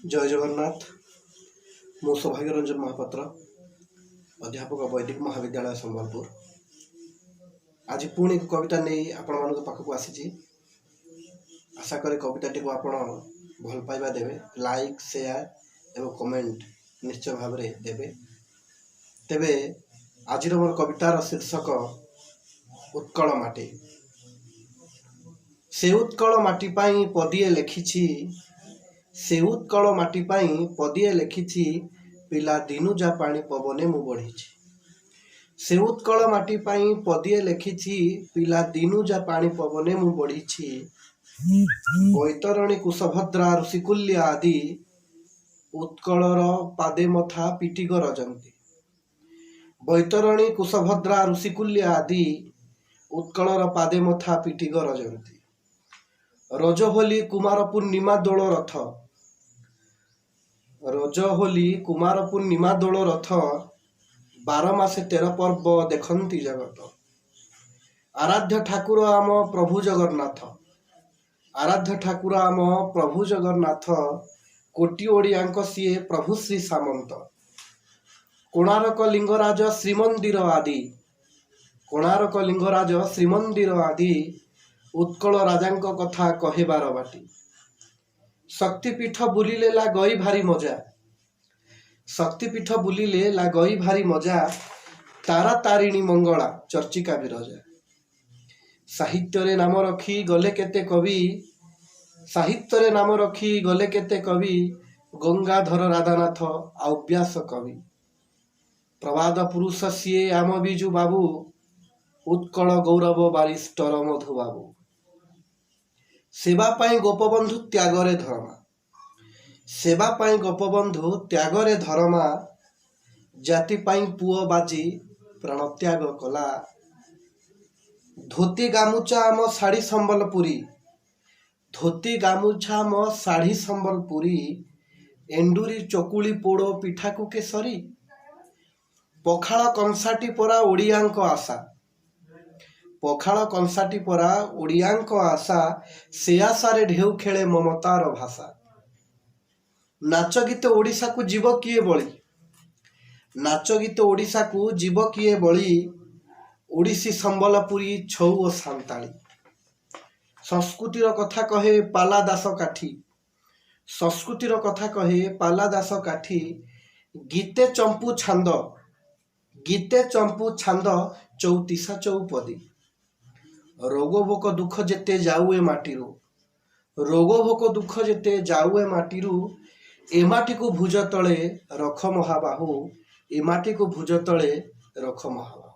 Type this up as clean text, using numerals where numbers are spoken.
जय जगन्नाथ। मो सौभाग्य रंजन महापात्र, अध्यापक वैदिक महाविद्यालय संबलपुर। आज पुणी कविता नहीं आपण मान पाखक आसी। आशा करे कविताटी को आपण भल पाइबा देवे। लाइक शेयर एवं कमेंट निश्चय भाव में देवे। तेबे आज मोर कवितार शीर्षक उत्कल माटी। से उत्कल माटी पाई पदिए लिखिछि, से उत्कल माटी पाई पदिए लिखिछि, पिला दिनु जा पानी पवने मु बढ़िछि। से उत्कल माटी पाई पदिए लिखिछि, पिला दिनु जा पानी पवने मु बढ़िछि। बैतरणी कुशभद्रा ऋषिकुल्या आदि उत्कलर पादे मथा पिटी गरजंती। बैतरणी कुशभद्रा ऋषिकुल्या आदि उत्कलर पादे मथा पिटी गरजंती। रज होली कुमार पूर्णिमा दोल रथ, रज होली कुमार पूर्णिमा दोल रथ, 12 मासे 13 पर्व देखंती जगत। आराध्य ठाकुर आम प्रभु जगन्नाथ, आराध्य ठाकुर आम प्रभु जगन्नाथ, कोटि ओडियांक सीए प्रभु श्री सामंत। कोणार्क लिंगराज श्रीमंदिर आदि, कोणार्क लिंगराज श्रीमंदिर आदि, उत्कल राजांक कथा कहेबार बाटी। शक्तिपीठ बुलिले ला गई भारी मजा, शक्तिपीठ बुलिले ला गई भारी मजा, तारा तारिणी मंगला चर्चिका विरजा। साहित्य रे नाम रखी गले केते कवि, साहित्य रे नाम रखी गले केते कवि, गंगाधर राधानाथ अव्यास कवि। प्रवाद पुरुष सीए आम बिजु बाबू, उत्कल गौरव बारिस्टर मधु बाबू। सेवा पाई गोपबंधु त्यागरे धर्मा, सेवा पाई गोपबंधु त्यागरे धर्मा, जाति पाई पुओ बाजी प्राण त्याग कला। धोती गामुछा आम शाढ़ी संबलपुरी, धोती गामुछा आम शाढ़ी संबलपुरी, एंडुरी चकुली पोड़ो पिठाकू केसरी। पखाल कंसाटी परा ओडियांक आशा, पखाल कंसाटी परा ओडियांक आशा, से आशारे ढेउ खेले ममतार भाषा। नाच गीत ओडिशा को जीव किए बळी, नाच गीत ओडिशा को जीव किए बळी, ओडिसी संबलपुरी छौ ओ सांताली। संस्कृतिर कथा कहे पाला दास काठी, संस्कृतिर कथा कहे पाला दास काठी, गीते चंपू छांद, गीते चंपू छांद, चौतीसा चौपदी। रोग भोक दुख जेते जाऊए माटीरू, रोग भोक दुख जेते जाऊए माटीरू, ए माटी को भुज तले रख महाबाहू, ए माटी को भुज तले रख महाबाहू।